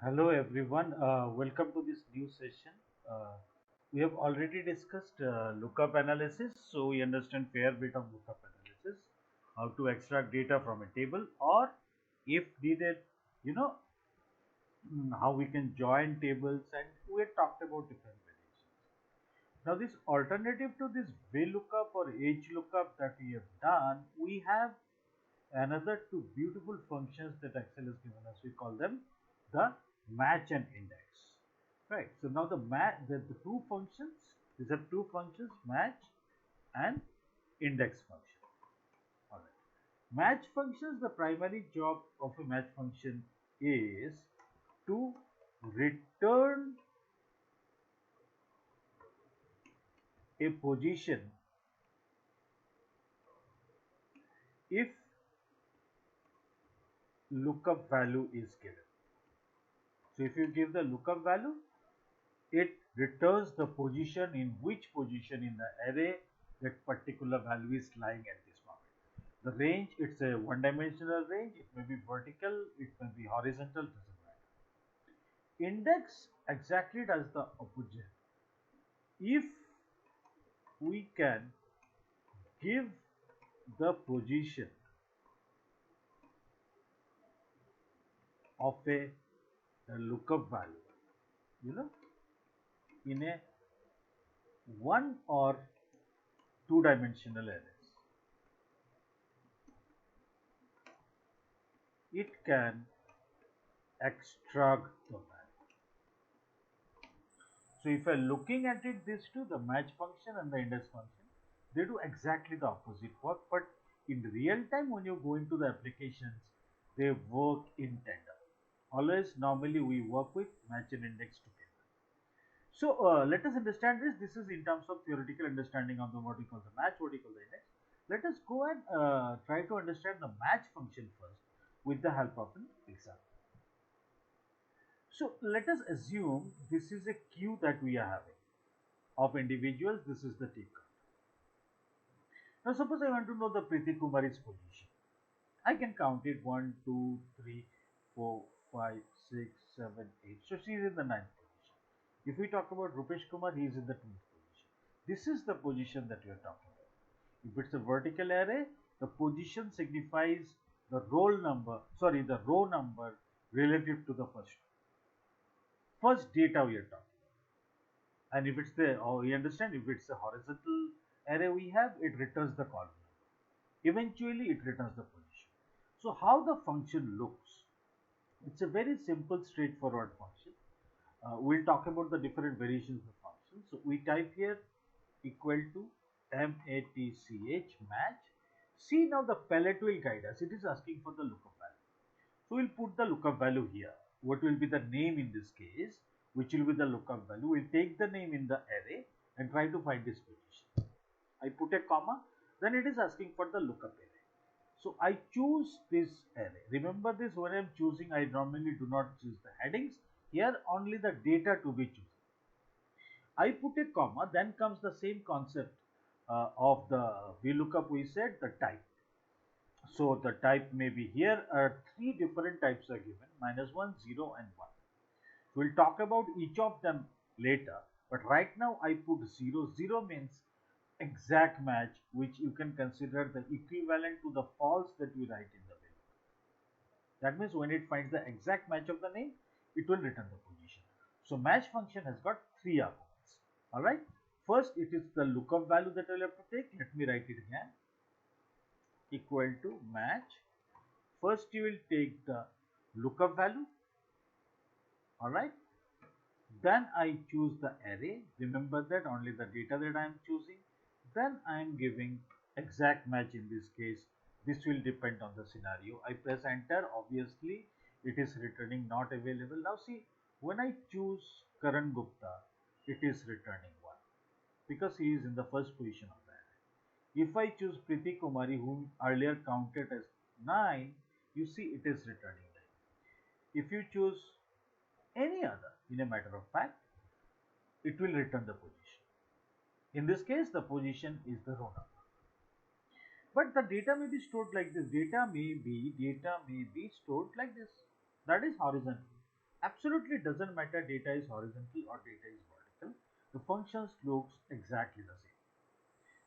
Hello everyone, welcome to this new session. Uh, we have already discussed lookup analysis, so we understand fair bit of lookup analysis, how to extract data from a table, or if needed, you know, how we can join tables, and we had talked about different variations. Now this alternative to this VLOOKUP or HLOOKUP that we have done, we have another two beautiful functions that Excel has given us. We call them the match and index. Right. So now the two functions, these are two functions, match and index function. All right. Match functions, the primary job of a match function is to return a position if lookup value is given. So if you give the lookup value, it returns the position in which position in the array that particular value is lying at this moment. The range, it's a one-dimensional range. It may be vertical, it may be horizontal, doesn't matter. Index exactly does the opposite. If we can give the position of a lookup value, you know, in a one or two-dimensional arrays, it can extract the value. So if I'm looking at it, these two, the match function and the index function, they do exactly the opposite work, but in real time when you go into the applications, they work in tandem. Always normally we work with match and index together. So let us understand this. This is in terms of theoretical understanding of the what we call the match, what we call the index. Let us go and try to understand the match function first with the help of an example. So let us assume this is a queue that we are having of individuals. This is the take count. Now suppose I want to know the Preeti Kumari's position. I can count it 1, 2, 3, 4, 5, 6, 7, 8. So she is in the ninth position. If we talk about Rupesh Kumar, he is in the 10th position. This is the position that we are talking about. If it's a vertical array, the position signifies the the row number relative to the first data we are talking. And if it's the, or you understand, if it's a horizontal array we have, it returns the column number. Eventually, it returns the position. So how the function looks? It's a very simple, straightforward function. We'll talk about the different variations of functions. So we type here equal to match. See now the palette will guide us. It is asking for the lookup value. So we'll put the lookup value here. What will be the name in this case? Which will be the lookup value? We'll take the name in the array and try to find this position. I put a comma, then it is asking for the lookup array. So I choose this array. Remember this, when I am choosing, I normally do not choose the headings. Here only the data to be chosen. I put a comma, then comes the same concept of the VLOOKUP. We said the type. So the type may be here. Three different types are given: -1, 0, and 1. We'll talk about each of them later. But right now I put 0. 0 means exact match, which you can consider the equivalent to the false that we write in the value. That means when it finds the exact match of the name, it will return the position. So match function has got three arguments. All right. First, it is the lookup value that I'll have to take. Let me write it again. Equal to match. First, you will take the lookup value. All right. Then I choose the array. Remember that only the data that I am choosing. Then I am giving exact match in this case. This will depend on the scenario. I press enter. Obviously, it is returning not available. Now see, when I choose Karan Gupta, it is returning 1 because he is in the first position of the array. If I choose Preeti Kumari, whom earlier counted as 9, you see it is returning 9. If you choose any other, in a matter of fact, it will return the position. In this case, the position is the row number. But the data may be stored like this. Data may be stored like this. That is horizontal. Absolutely doesn't matter data is horizontal or data is vertical. The functions looks exactly the same.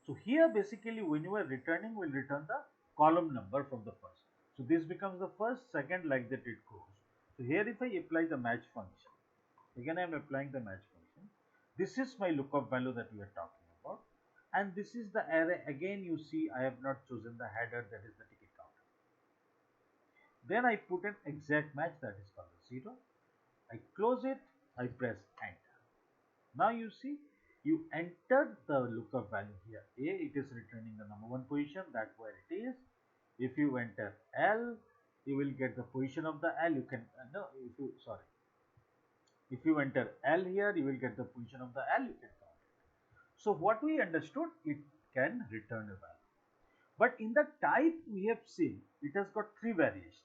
So here basically when you are returning, we'll return the column number from the first. So this becomes the first, second, like that it goes. So here if I apply the match function, again I am applying the match function. This is my lookup value that we are talking about. And this is the array. Again you see I have not chosen the header, that is the ticket counter. Then I put an exact match, that is called the 0. I close it, I press enter. Now you see, you entered the lookup value here. A, it is returning the number 1 position, that's where it is. If you enter L, you will get the position of the L. You can, no, if you enter L here, you will get the position of the L, you can count it. So what we understood, it can return a value. But in the type we have seen, it has got 3 variations.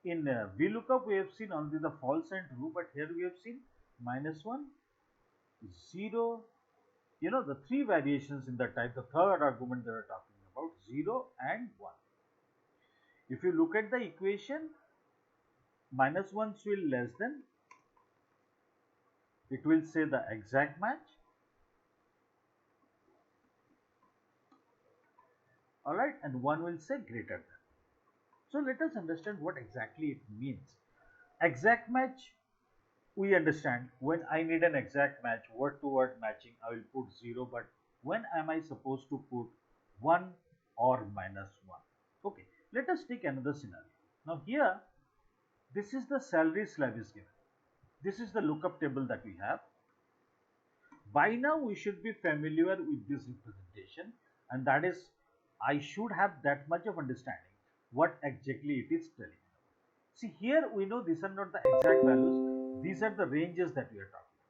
In VLOOKUP, we have seen only the false and true, but here we have seen -1, 0, the 3 variations in the type, the third argument that we are talking about, 0 and 1. If you look at the equation, -1 will less than, it will say the exact match. Alright, and 1 will say greater than. So let us understand what exactly it means. Exact match, we understand when I need an exact match, word to word matching, I will put 0, but when am I supposed to put 1 or -1? Okay, let us take another scenario. Now here, this is the salary slab is given. This is the lookup table that we have. By now we should be familiar with this representation, and that is, I should have that much of understanding what exactly it is telling. See, here we know these are not the exact values, these are the ranges that we are talking.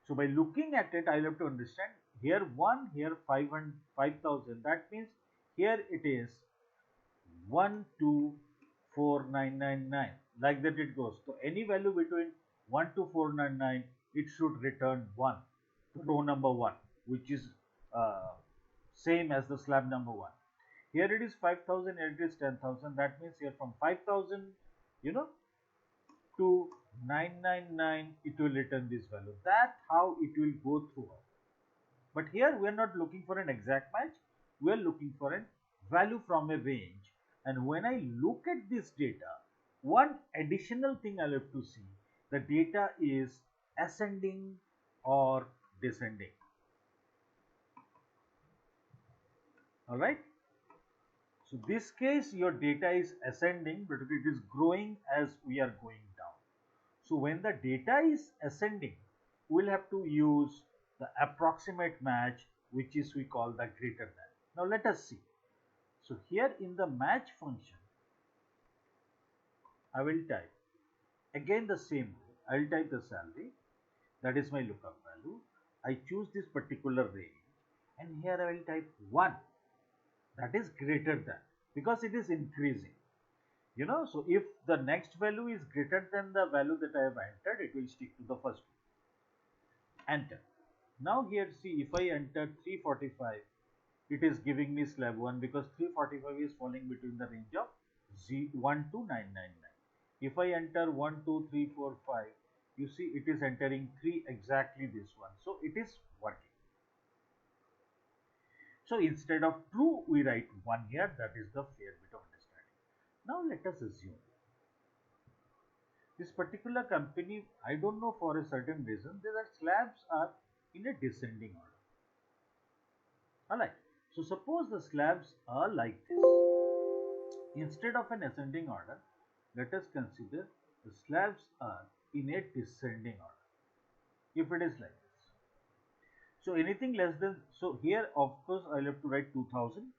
So by looking at it, I will have to understand here 1, here 500, 5000. That means here it is 124999. Like that it goes. So any value between 12499, it should return 1, row number 1, which is same as the slab number 1. Here it is 5000, here it is 10,000. That means here from 5000, to 999, it will return this value. That's how it will go through. But here we are not looking for an exact match. We are looking for a value from a range. And when I look at this data, one additional thing I'll have to see, the data is ascending or descending. Alright. So this case your data is ascending, but it is growing as we are going down. So when the data is ascending, we'll have to use the approximate match, which is we call the greater than. Now let us see. So here in the match function, I will type again the same way. I will type the salary, that is my lookup value. I choose this particular range, and here I will type 1, that is greater than, because it is increasing. So if the next value is greater than the value that I have entered, it will stick to the first one. Enter. Now here see, if I enter 345, it is giving me slab 1 because 345 is falling between the range of 1 to 999. If I enter 1, 2, 3, 4, 5, you see it is entering 3, exactly this one. So it is working. So instead of true, we write 1 here. That is the fair bit of understanding. Now let us assume this particular company, I don't know, for a certain reason, their slabs are in a descending order. Alright, so suppose the slabs are like this. Instead of an ascending order, let us consider the slabs are in a descending order. If it is like this. So anything less than, so here of course I will have to write 2000.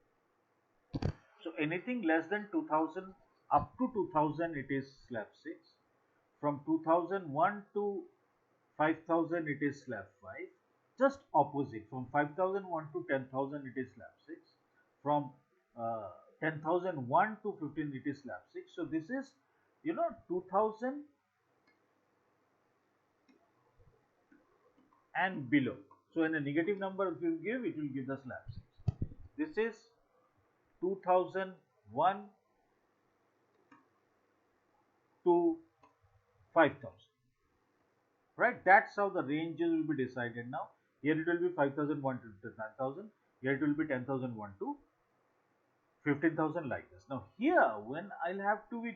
So anything less than 2000 up to 2000 it is slab 6. From 2001 to 5000 it is slab 5. Just opposite, from 5001 to 10,000 it is slab 6. From 10,001 to 15 it is slab 6. So this is 2000 and below. So in a negative number if you give, it will give the slab 6. This is 2001 to 5000. Right, that's how the ranges will be decided. Now here it will be 5001 to 9000, here it will be 10001 to 15,000, like this. Now here, when I'll have to be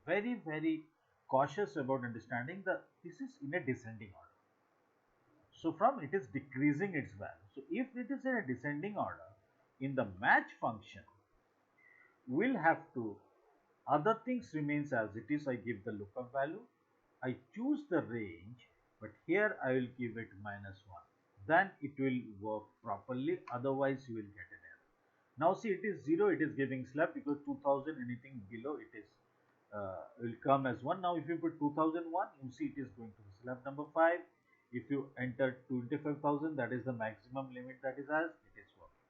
very cautious about understanding this is in a descending order. So from it is decreasing its value. So if it is in a descending order, in the match function, we'll have to, other things remains as it is. I give the lookup value, I choose the range, but here I will give it -1. Then it will work properly, otherwise you will get an error. Now see, it is 0, it is giving slab, because 2000, anything below it is will come as 1. Now if you put 2001, you see it is going to slab number 5. If you enter 25,000, that is the maximum limit that is as, it is working.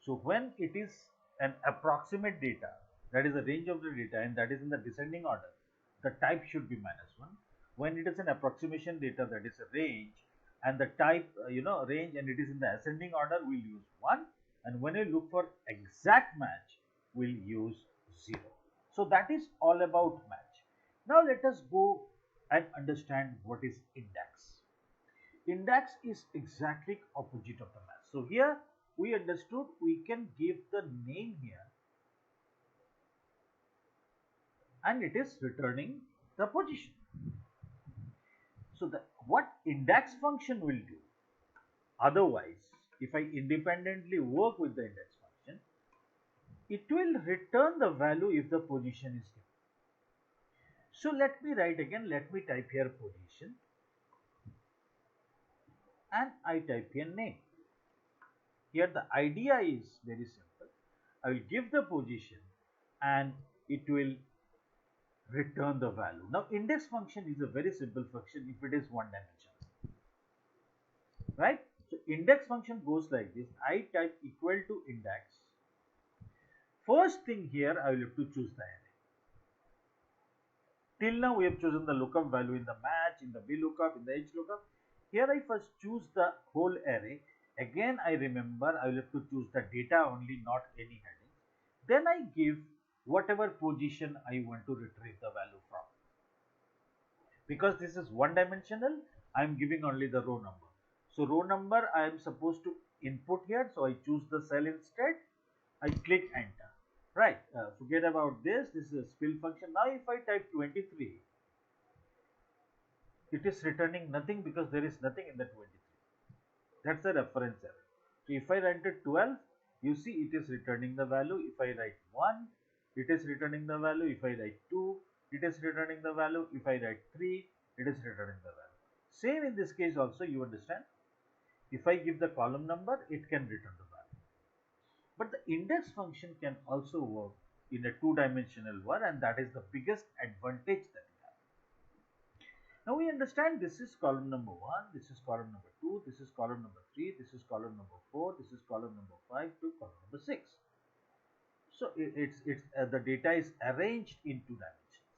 So when it is an approximate data, that is the range of the data, and that is in the descending order, the type should be -1. When it is an approximation data, that is a range, and the type range, and it is in the ascending order, we'll use 1. And when you look for exact match, we'll use 0. So that is all about match. Now let us go and understand what is index. Index is exactly opposite of the match. So here we understood we can give the name here, and it is returning the position. So what index function will do, otherwise if I independently work with the index function, it will return the value if the position is given. So let me write again, let me type here position, and I type here name. Here the idea is very simple. I will give the position and it will return the value. Now index function is a very simple function if it is one dimensional, right? So index function goes like this. I type equal to index. First thing here, I will have to choose the array. Till now we have chosen the lookup value in the match, in the VLOOKUP, in the HLOOKUP. Here I first choose the whole array. Again I remember I will have to choose the data only, not any heading. Then I give whatever position I want to retrieve the value from. Because this is one dimensional, I am giving only the row number. So row number I am supposed to input here, so I choose the cell instead. I click enter. Right, forget about this. This is a spill function. Now if I type 23, it is returning nothing because there is nothing in the 23. That's a reference error. So if I enter 12, you see it is returning the value. If I write 1, it is returning the value. If I write 2, it is returning the value. If I write 3, it is returning the value. Same in this case also, you understand. If I give the column number, it can return the value. But the index function can also work in a two-dimensional one, and that is the biggest advantage that we have. Now we understand this is column number 1, this is column number 2, this is column number 3, this is column number 4, this is column number 5 to column number 6. So the data is arranged in two dimensions,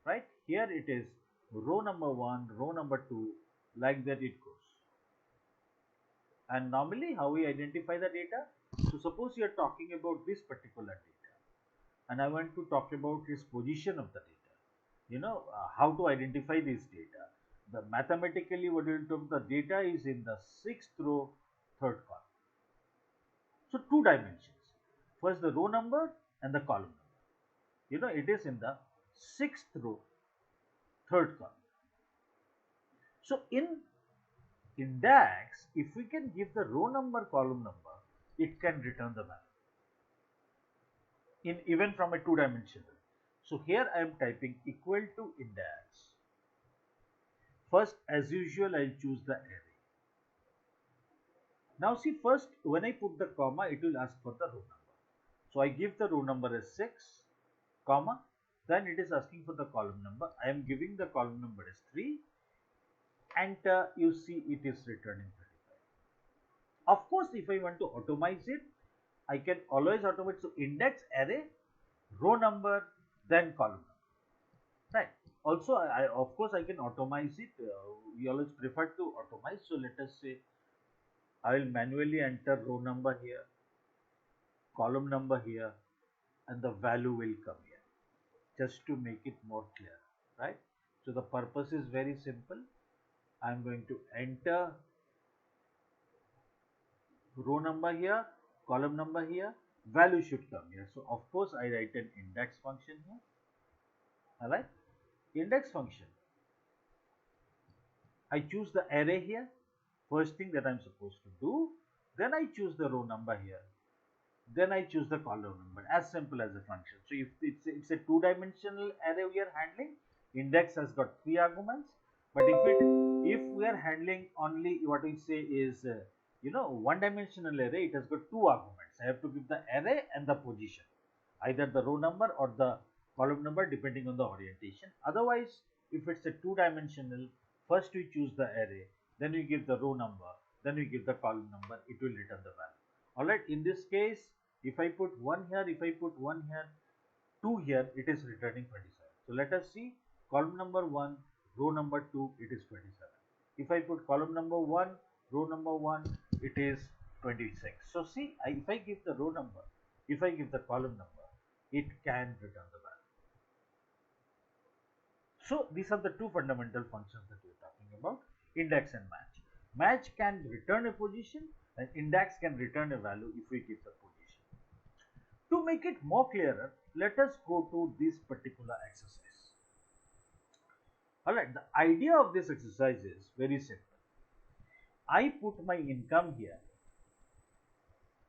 right? Here it is row number 1, row number 2, like that it goes. And normally how we identify the data? So suppose you are talking about this particular data, and I want to talk about its position of the data. How to identify this data. The mathematically what we will talk, the data is in the 6th row, 3rd column. So two dimensions. First the row number and the column number. It is in the 6th row, 3rd column. So in index, if we can give the row number, column number, it can return the value in even from a two-dimensional. So here I am typing equal to index. First, as usual, I will choose the array. Now see, first when I put the comma, it will ask for the row number. So I give the row number as 6, comma, then it is asking for the column number. I am giving the column number as 3, and you see it is returning 35. Of course, if I want to automate it, I can always automate. So index, array, row number, then column number, right? Also, of course I can automate it. We always prefer to automate. So let us say I will manually enter row number here, column number here, and the value will come here. just to make it more clear, right? So the purpose is very simple. I'm going to enter row number here, column number here, value should come here. So of course I write an index function here. Alright, index function. I choose the array here, first thing that I'm supposed to do. Then I choose the row number here. Then I choose the column number, as simple as a function. So if it's a two-dimensional array we are handling, index has got 3 arguments. But if we are handling only what we say is one-dimensional array, it has got 2 arguments. I have to give the array and the position, either the row number or the column number depending on the orientation. Otherwise, if it's a two-dimensional, first we choose the array, then we give the row number, then we give the column number, it will return the value. Alright, in this case, if I put 1 here, if I put 1 here, 2 here, it is returning 27. So let us see column number 1, row number 2, it is 27. If I put column number 1, row number 1, it is 26. So see, if I give the row number, if I give the column number, it can return the value. So these are the two fundamental functions that we are talking about, index and match. Match can return a position and index can return a value if we give the position. To make it more clearer, let us go to this particular exercise. Alright, the idea of this exercise is very simple. I put my income here,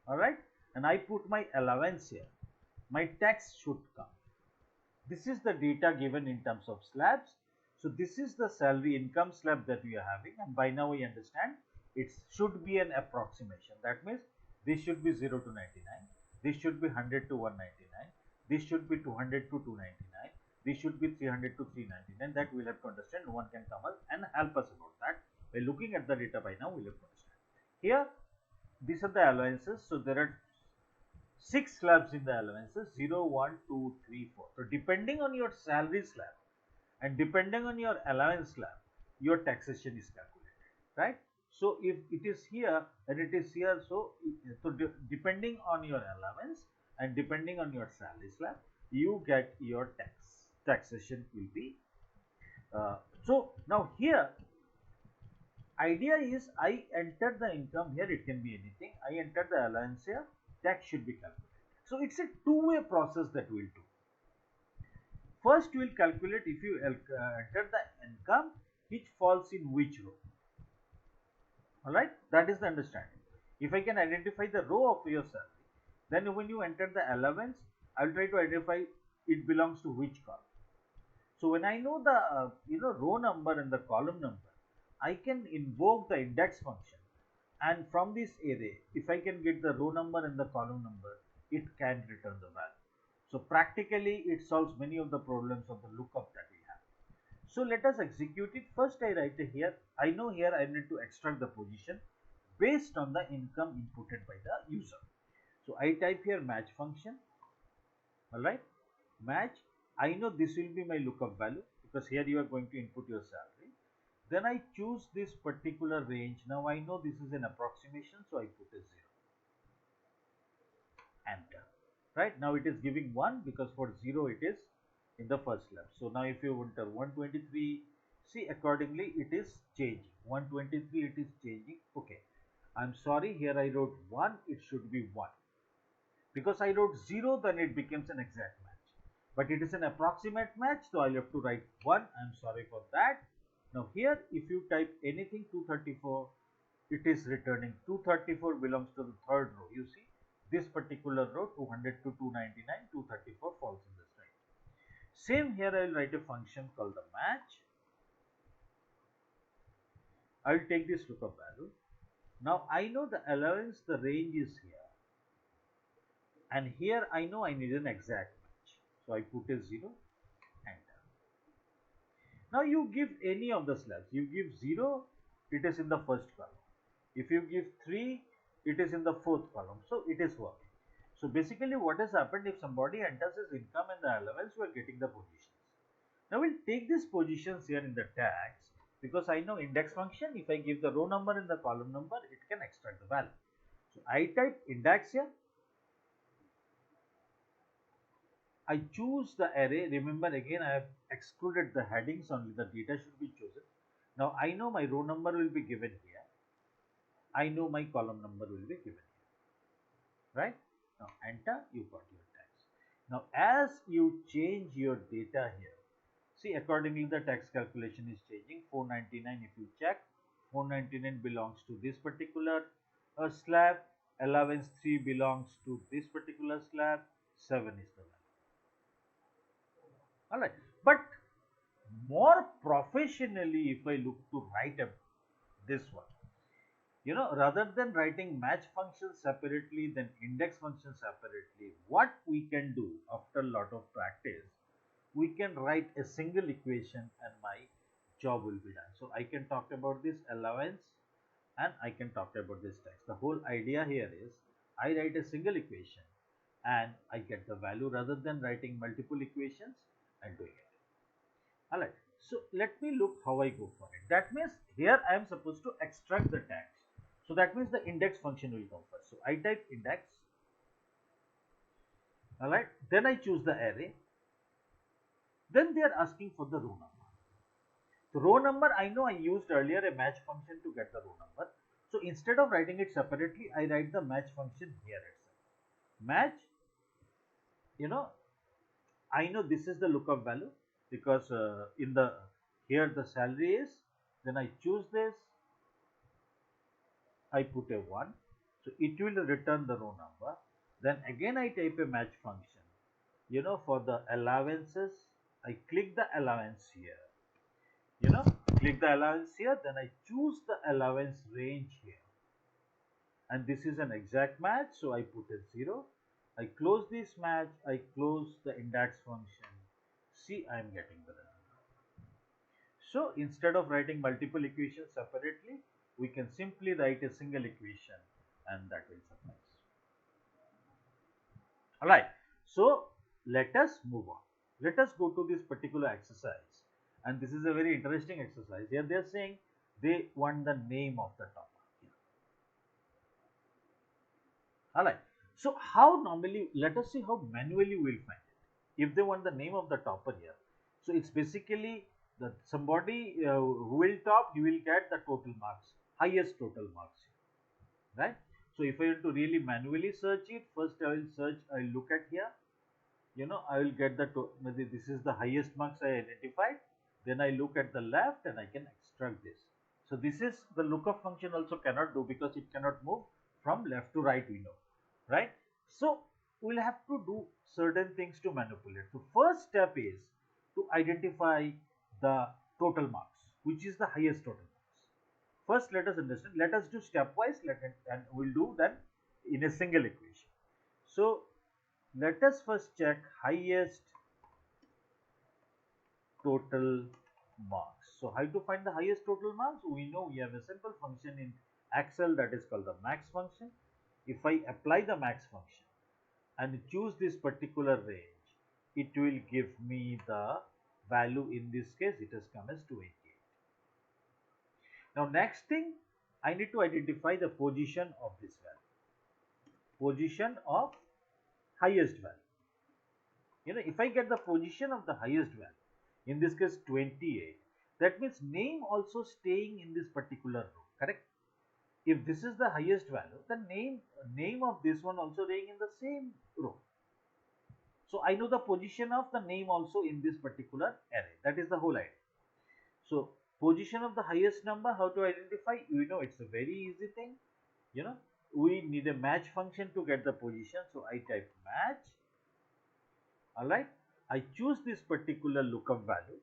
alright, and I put my allowance here. My tax should come. This is the data given in terms of slabs. So this is the salary income slab that we are having, and by now we understand it should be an approximation. That means this should be 0 to 99, this should be 100 to 199, this should be 200 to 299, this should be 300 to 399. That we'll have to understand. No one can come and help us about that. By looking at the data by now, we'll have to understand. Here, these are the allowances. So there are 6 slabs in the allowances, 0, 1, 2, 3, 4. So depending on your salary slab and depending on your allowance slab, your taxation is calculated, right? So if it is here and it is here, so depending on your allowance and depending on your salary slab, you get your taxation will be. So now here, idea is I enter the income here, it can be anything. I enter the allowance here, tax should be calculated. So it's a two-way process that we'll do. First, we will calculate if you enter the income, which falls in which row. Alright, that is the understanding. If I can identify the row of your salary, then when you enter the allowance, I will try to identify it belongs to which column. So when I know the row number and the column number, I can invoke the index function, and from this array, if I can get the row number and the column number, it can return the value. So practically it solves many of the problems of the lookup that we have. So let us execute it. First I write here, I know here I need to extract the position based on the income inputted by the user. So I type here match function, alright, match. I know this will be my lookup value because here you are going to input your salary. Then I choose this particular range. Now I know this is an approximation, so I put a 0. Enter. Right, now it is giving 1 because for 0 it is in the first slab. So now if you enter 123, see accordingly it is changing. 123 it is changing. Okay, I'm sorry, here I wrote 1, it should be 1. Because I wrote 0, then it becomes an exact match. But it is an approximate match, so I'll have to write 1. I'm sorry for that. Now here, if you type anything 234, it is returning 234 belongs to the third row. You see, this particular row 200 to 299, 234 falls in this range. Same here, I will write a function called the match. I will take this lookup value. Now I know the allowance, the range is here, and here I know I need an exact match. So I put a 0. Now you give any of the slabs. You give 0, it is in the first column. If you give 3, it is in the fourth column. So it is working. So basically what has happened, if somebody enters his income and the allowance, we are getting the positions. Now we'll take these positions here in the tags because I know index function. If I give the row number and the column number, it can extract the value. So I type index here. I choose the array. Remember again, I have excluded the headings, only the data should be chosen. Now I know my row number will be given here. I know my column number will be given here, right? Now enter, you got your text. Now as you change your data here, see accordingly the tax calculation is changing. 499, if you check, 499 belongs to this particular slab, allowance 3 belongs to this particular slab, 7 is the value. Alright, but more professionally, if I look to write this one, rather than writing match functions separately, then index functions separately, what we can do after a lot of practice, we can write a single equation and my job will be done. So I can talk about this allowance and I can talk about this tax. The whole idea here is I write a single equation and I get the value rather than writing multiple equations and doing it. Alright, so let me look how I go for it. That means here I am supposed to extract the tax. So that means the index function will come first. So I type index. Alright, then I choose the array. Then they are asking for the row number. The row number, I know I used earlier a match function to get the row number. So instead of writing it separately, I write the match function here itself. Match, I know this is the lookup value because here the salary is, then I choose this, I put a 1, so it will return the row number. Then again I type a match function, for the allowances, I click the allowance here, click the allowance here, then I choose the allowance range here, and this is an exact match, so I put a 0. I close this match, I close the index function. See, I am getting the result. So instead of writing multiple equations separately, we can simply write a single equation and that will suffice. Alright, so let us move on. Let us go to this particular exercise, and this is a very interesting exercise. Here they are saying they want the name of the topper. Alright, so how normally, let us see how manually we will find it. If they want the name of the topper here, so it's basically that somebody who will top, he will get the total marks, highest total marks, right? So if I want to really manually search it, first I will search, I will look at here, I will get this is the highest marks I identified. Then I look at the left and I can extract this. So this is the lookup function also cannot do because it cannot move from left to right, we know, right? So we'll have to do certain things to manipulate. So first step is to identify the total marks, which is the highest total marks. First, let us understand. Let us do stepwise. And we'll do that in a single equation. So let us first check highest total marks. So how to find the highest total marks? We know we have a simple function in Excel that is called the max function. If I apply the max function and choose this particular range, it will give me the value. In this case, it has come as 288. Now next thing, I need to identify the position of this value. Position of highest value. If I get the position of the highest value, in this case 28, that means name also staying in this particular row, correct? If this is the highest value, the name of this one also staying in the same row. So I know the position of the name also in this particular array. That is the whole idea. So position of the highest number, how to identify? It's a very easy thing. We need a match function to get the position. So I type match. Alright, I choose this particular lookup value.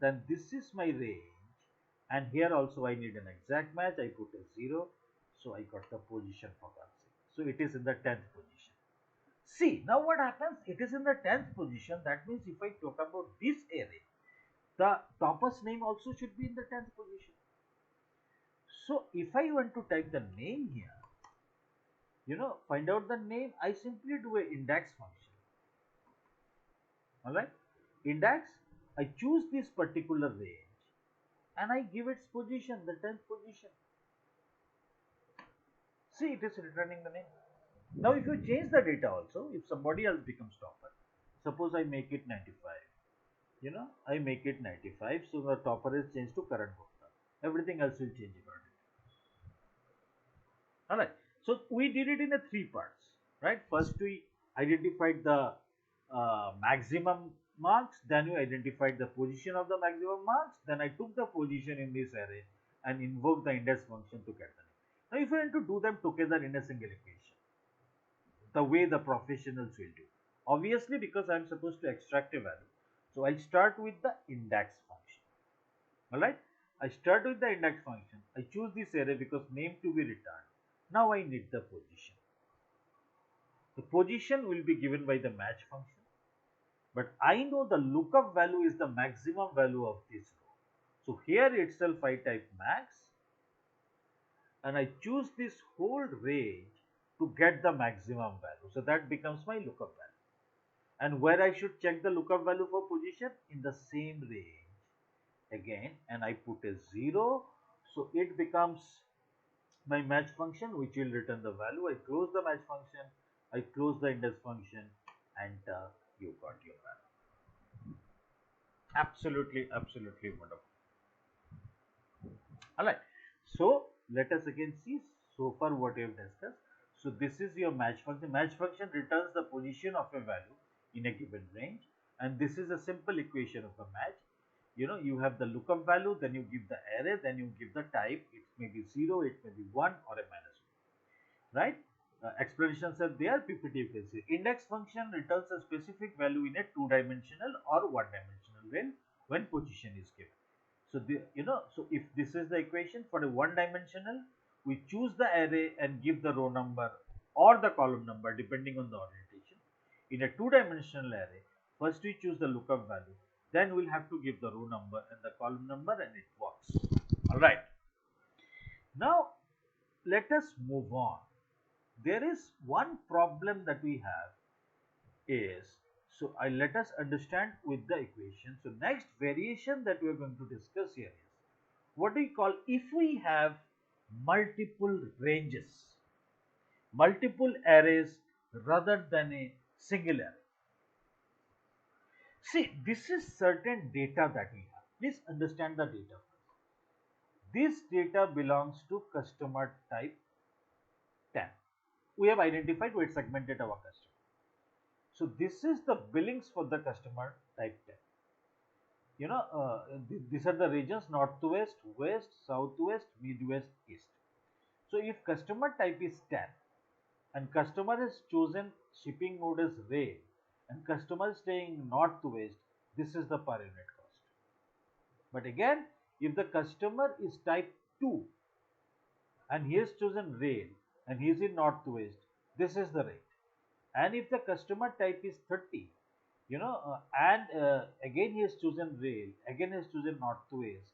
Then this is my range. And here also I need an exact match. I put a 0. So I got the position for that. So it is in the 10th position. See, now what happens? It is in the 10th position. That means if I talk about this array, the topper's name also should be in the 10th position. So if I want to type the name here, find out the name, I simply do an index function. Alright, index, I choose this particular range and I give its position, the 10th position. See, it is returning the name. Now if you change the data also, if somebody else becomes topper, Suppose I make it 95. I make it 95. So the topper is changed to current Gupta. Everything else will change accordingly. Alright. So we did it in a three parts. Right. First we identified the maximum marks. Then we identified the position of the maximum marks. Then I took the position in this array and invoked the index function to get the name. Now if I want to do them together in a single equation, the way the professionals will do. Obviously, because I am supposed to extract a value. So I'll start with the index function. Alright. I start with the index function. I choose this array because name to be returned. Now I need the position. The position will be given by the match function. But I know the lookup value is the maximum value of this row. So here itself I type max and I choose this whole range to get the maximum value. So that becomes my lookup value. And where I should check the lookup value for position? In the same range again, and I put a 0. So it becomes my match function which will return the value. I close the match function, I close the index function, and you got your value. Absolutely wonderful. Alright, so let us again see so far what we have discussed. So this is your match function. Match function returns the position of a value in a given range, and this is a simple equation of a match. You have the lookup value, then you give the array, then you give the type. It may be 0, it may be 1, or a minus 1, right? Explanations are there. PPT you can see. Index function returns a specific value in a two-dimensional or one-dimensional range when position is given. So so if this is the equation for a one-dimensional, we choose the array and give the row number or the column number depending on the orientation. In a two-dimensional array, first we choose the lookup value, then we'll have to give the row number and the column number, and it works. All right. Now let us move on. There is one problem that we have is, so let us understand with the equation. So next variation that we are going to discuss here is what we call, if we have multiple ranges, multiple arrays rather than a single array. See, this is certain data that we have. Please understand the data first. This data belongs to customer type 10. We have identified, we have segmented our customer. So this is the billings for the customer type 10. These are the regions: northwest, west, southwest, midwest, east. So if customer type is 10 and customer has chosen shipping mode as rail and customer is staying northwest, this is the per unit cost. But again, if the customer is type 2 and he has chosen rail and he is in northwest, this is the rate. And if the customer type is 30, again he has chosen rail, again he has chosen northwest,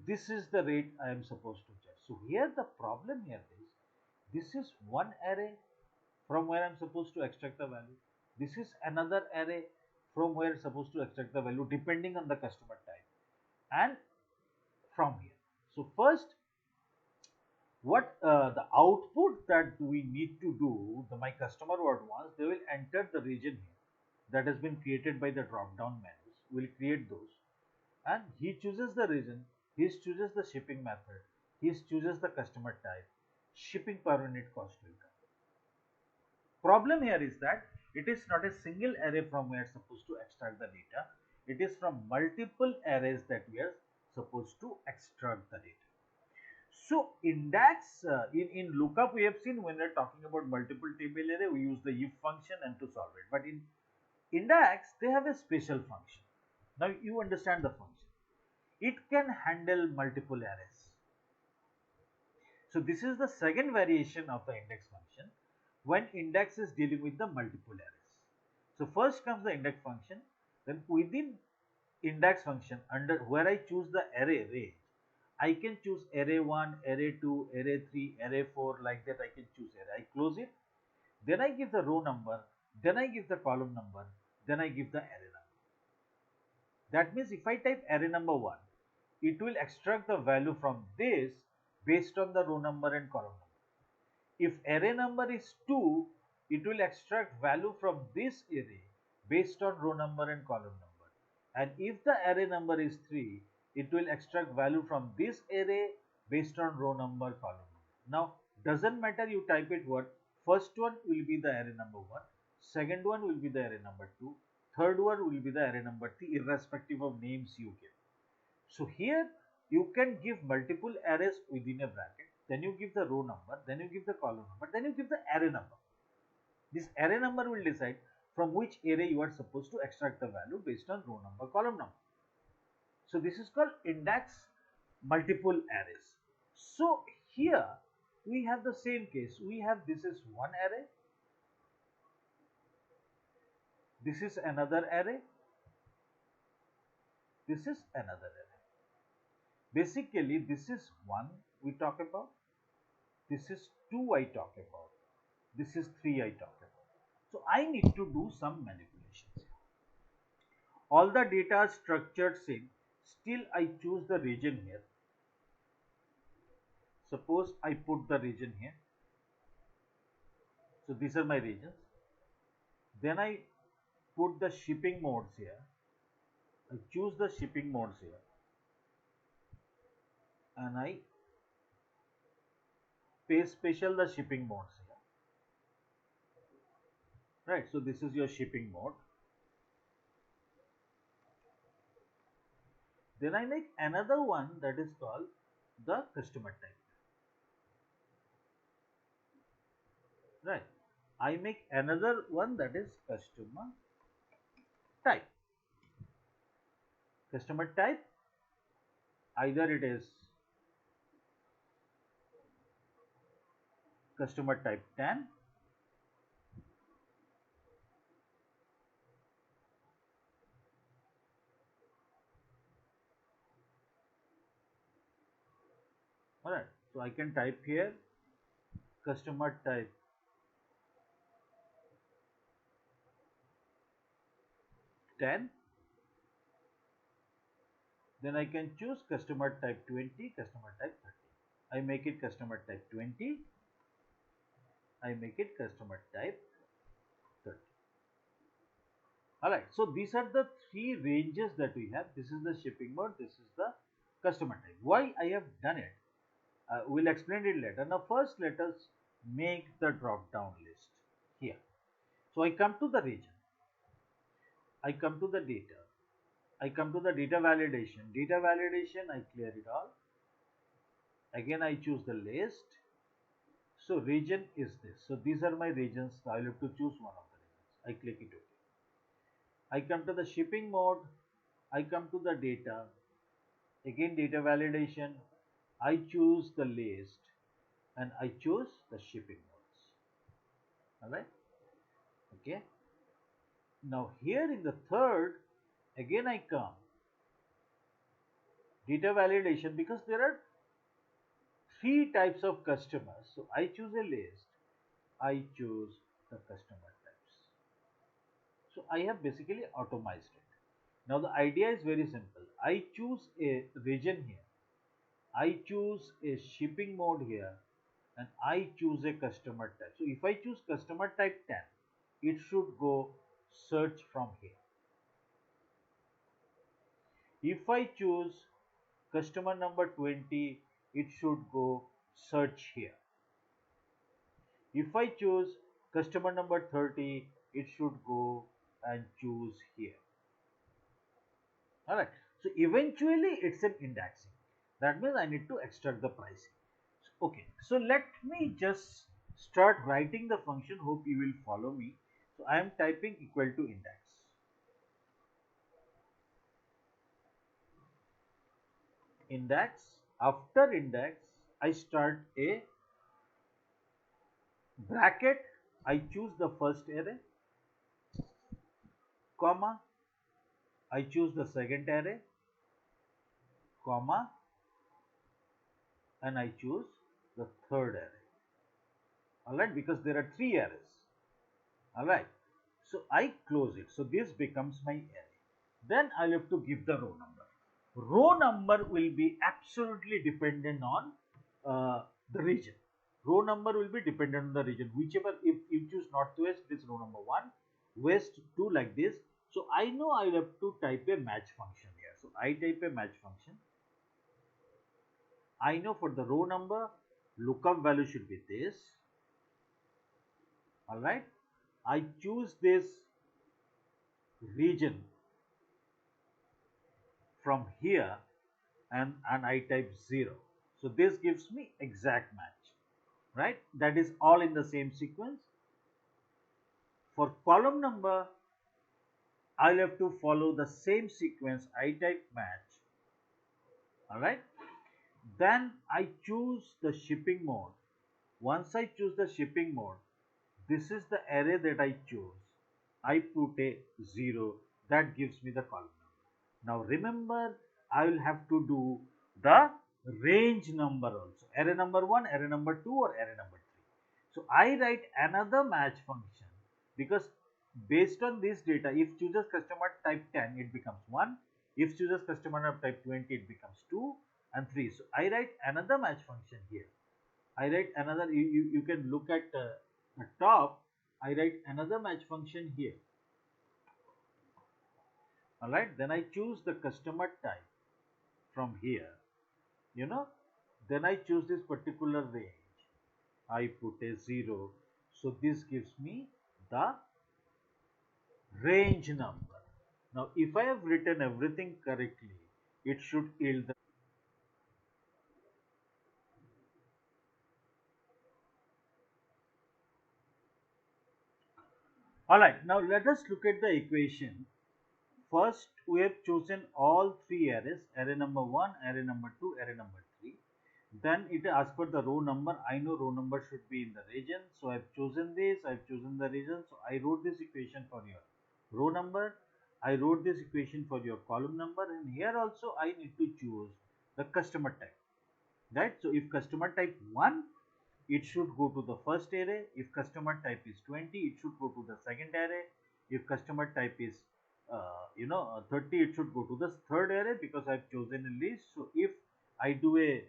this is the rate I am supposed to charge. So here the problem here is, this is one array from where I am supposed to extract the value. This is another array from where I am supposed to extract the value depending on the customer type, and from here. So first, what the output that we need to do, my customer would want, they will enter the region here that has been created by the drop down menus. We'll create those, and he chooses the region, he chooses the shipping method, he chooses the customer type, shipping per unit cost will come. Problem here is that it is not a single array from where supposed to extract the data, it is from multiple arrays that we are supposed to extract the data. So index, in lookup we have seen, when we are talking about multiple table array, we use the if function and to solve it. But in index, they have a special function. Now you understand the function. It can handle multiple arrays. So this is the second variation of the index function when index is dealing with the multiple arrays. So first comes the index function, then within index function, under where I choose the array range, I can choose array 1, array 2, array 3, array 4, like that I can choose array. I close it, then I give the row number, then I give the column number, then I give the array number. That means if I type array number 1, it will extract the value from this based on the row number and column number. If array number is 2, it will extract value from this array based on row number and column number. And if the array number is 3, it will extract value from this array based on row number, column number. Now, doesn't matter you type it what, first one will be the array number 1, second one will be the array number 2, third one will be the array number 3, irrespective of names you give. So here you can give multiple arrays within a bracket, then you give the row number, then you give the column number, then you give the array number. This array number will decide from which array you are supposed to extract the value based on row number, column number. So this is called index multiple arrays. So here we have the same case. We have, this is one array, this is another array, this is another array. Basically this is 1 we talk about, this is 2 I talk about, this is 3 I talk about. So I need to do some manipulations. All the data are structured same, still I choose the region here. Suppose I put the region here. So these are my regions. Then I put the shipping modes here. I choose the shipping modes here. And I pay special the shipping modes here. Right, so this is your shipping mode. Then I make another one that is called the customer type. Right, I make another one that is customer type. Customer type, either it is customer type 10, alright, so I can type here customer type 10, then I can choose customer type 20, customer type 30. I make it customer type 20, I make it customer type 30. Alright, so these are the three ranges that we have. This is the shipping mode, this is the customer type. Why I have done it, we'll explain it later. Now first let us make the drop down list here. So I come to the region, I come to the data, I come to the data validation. Data validation, I clear it all. Again I choose the list. So region is this. So these are my regions. I will have to choose one of the regions. I click it OK. I come to the shipping mode. I come to the data. Again data validation. I choose the list and I choose the shipping modes. Alright. Okay. Now here in the third, again I come. Data validation, because there are three types of customers. So I choose a list. I choose the customer types. So I have basically automized it. Now the idea is very simple. I choose a region here. I choose a shipping mode here and I choose a customer type. So if I choose customer type 10, it should go search from here. If I choose customer number 20, it should go search here. If I choose customer number 30, it should go and choose here. Alright, so eventually it's an indexing. That means I need to extract the pricing. Okay, so let me just start writing the function. Hope you will follow me. So I am typing equal to index. Index, after index, I start a bracket. I choose the first array, comma, I choose the second array, comma, and I choose the third array. Alright, because there are three arrays. Alright, so I close it. So this becomes my array. Then I'll have to give the row number. Row number will be absolutely dependent on the region. Row number will be dependent on the region. Whichever, if you choose northwest, this row number 1. west 2 like this. So I know I will have to type a match function here. So I type a match function. I know for the row number, lookup value should be this. All right. I choose this region from here and I type 0. So this gives me exact match, right? That is all in the same sequence. For column number, I'll have to follow the same sequence. I type match, all right? Then I choose the shipping mode. Once I choose the shipping mode, this is the array that I choose. I put a 0, that gives me the column number. Now remember, I will have to do the range number also. Array number 1, array number 2 or array number 3. So I write another match function because based on this data, if chooses customer type 10, it becomes 1. If chooses customer type 20, it becomes 2 and 3. So I write another match function here. I write another, you can look at the top, I write another match function here. Alright, then I choose the customer type from here, then I choose this particular range. I put a 0. So this gives me the range number. Now if I have written everything correctly, it should yield the. Alright, now let us look at the equation. First, we have chosen all three arrays, array number 1, array number 2, array number 3. Then it asks for the row number. I know row number should be in the region. So I've chosen this, I've chosen the region. So I wrote this equation for your row number. I wrote this equation for your column number. And here also I need to choose the customer type. Right? So if customer type 1, it should go to the first array. If customer type is 20, it should go to the second array. If customer type is 30, it should go to the third array because I've chosen a list. So if I do a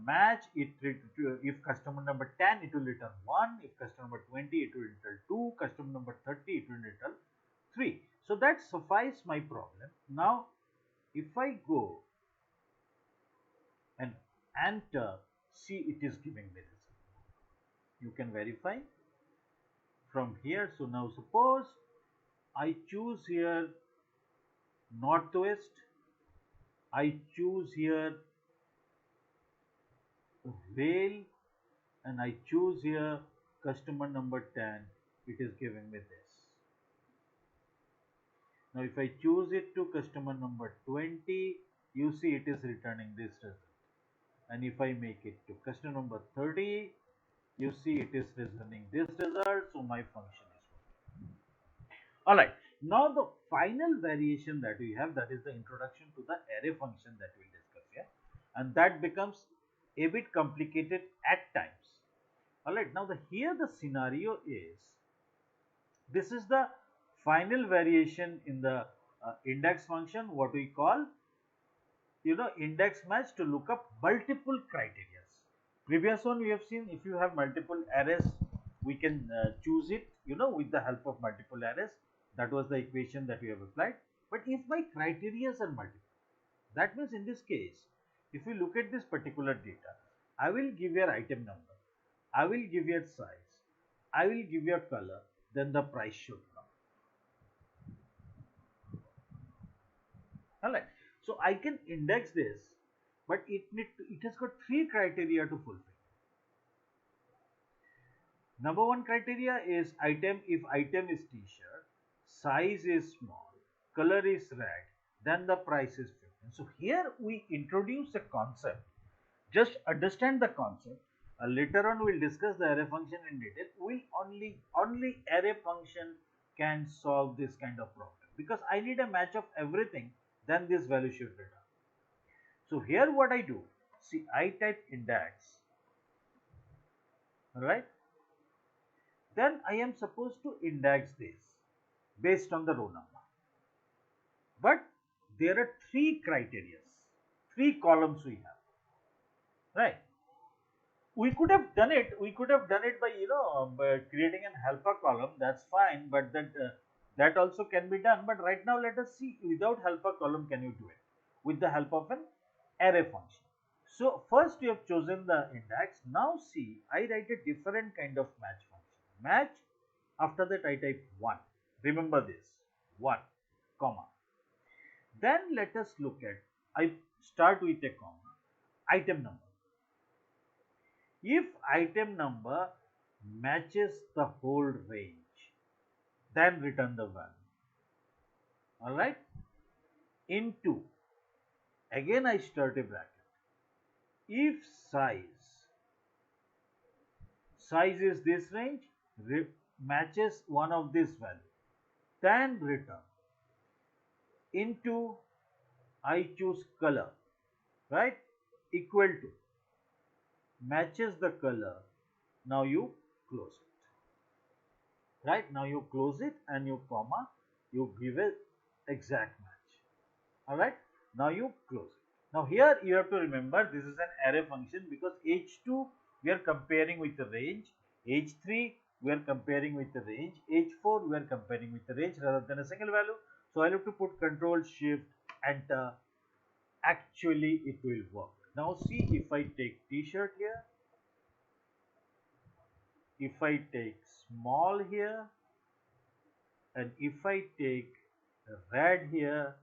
match, if customer number 10, it will return 1. If customer number 20, it will return 2. Customer number 30, it will return 3. So that suffices my problem. Now if I go and enter, see, it is giving me this. You can verify from here. So now suppose I choose here northwest, I choose here rail, and I choose here customer number 10, it is giving me this. Now if I choose it to customer number 20, you see it is returning this result. And if I make it to customer number 30, you see it is returning this result. So my function is working. Alright, now the final variation that we have, that is the introduction to the array function that we will discuss here, and that becomes a bit complicated at times. Alright, now here the scenario is, this is the final variation in the index function, what we call index match, to look up multiple criteria. Previous one we have seen, if you have multiple arrays, we can choose it with the help of multiple arrays. That was the equation that we have applied. But if my criteria are multiple, that means in this case, if you look at this particular data, I will give your item number, I will give your size, I will give your color, then the price should come. Alright, so I can index this, but it has got 3 criteria to fulfill. Number 1 criteria is item, if item is t-shirt, size is small, color is red, then the price is 15. So here we introduce a concept. Just understand the concept. Later on we'll discuss the array function in detail. We'll only array function can solve this kind of problem, because I need a match of everything, then this value should return. So here what I do, see, I type index, alright, then I am supposed to index this based on the row number. But there are 3 criteria, 3 columns we have, right? We could have done it by by creating an helper column, that's fine, but that That also can be done, but right now let us see without help of column can you do it with the help of an array function. So first you have chosen the index. Now see, I write a different kind of match function. Match, after that I type 1. Remember this, 1, comma. Then let us look at, I start with a comma, item number. If item number matches the whole range, then return the value. Alright. Into, again I start a bracket. If size is this range, matches one of this value, then return. Into, I choose color, right, equal to, matches the color. Now you close it, right? Now you close it and you comma, you give it exact match. All right, now you close it. Now here you have to remember this is an array function, because h2 we are comparing with the range, h3 we are comparing with the range, h4 we are comparing with the range rather than a single value. So I have to put control shift enter. Actually it will work. Now see, if I take t-shirt here, if I take small here, and if I take red here,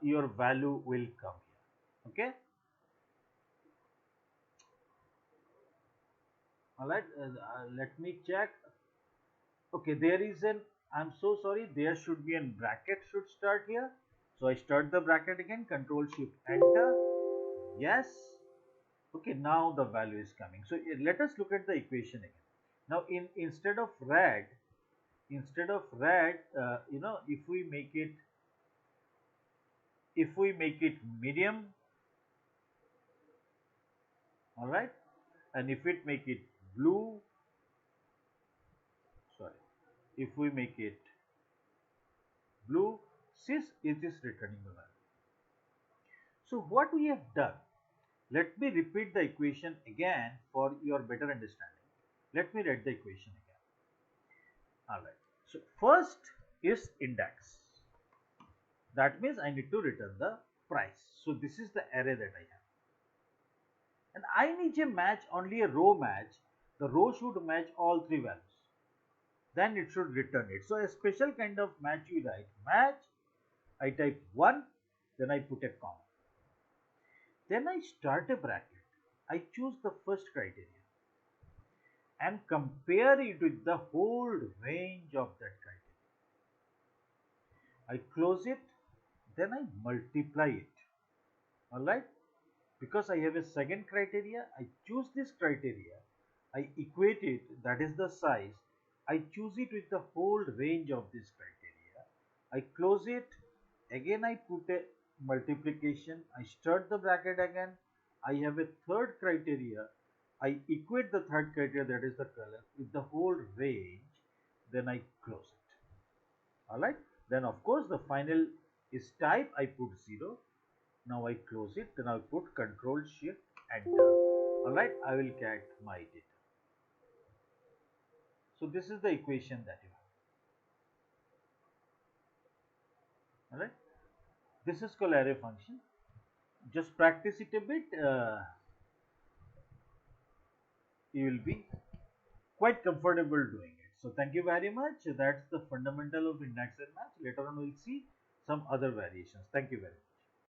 your value will come here. Okay. All right. Let me check. Okay, there is an, I'm so sorry, there should be a bracket should start here. So I start the bracket again, control shift enter. Yes. Okay, now the value is coming. So let us look at the equation again. Now instead of red, if we make it medium, all right, and if it make it blue, sorry, if we make it blue, since it is returning the value. So what we have done, let me repeat the equation again for your better understanding. Let me write the equation again. All right. So first is index. That means I need to return the price. So this is the array that I have. And I need a match, only a row match. The row should match all three values. Then it should return it. So a special kind of match we write. Match, I type 1, then I put a comma. Then I start a bracket. I choose the first criteria and compare it with the whole range of that criteria. I close it, then I multiply it. Alright? Because I have a second criteria, I choose this criteria, I equate it, that is the size, I choose it with the whole range of this criteria. I close it, again I put a multiplication, I start the bracket again, I have a third criteria, I equate the third criteria, that is the color, with the whole range, then I close it. Alright, then of course the final is type, I put 0. Now I close it, then I put control shift enter. Alright, I will get my data. So this is the equation that you have. Alright, this is called array function. Just practice it a bit, you will be quite comfortable doing it. So thank you very much. That's the fundamental of index and match. Later on we'll see some other variations. Thank you very much.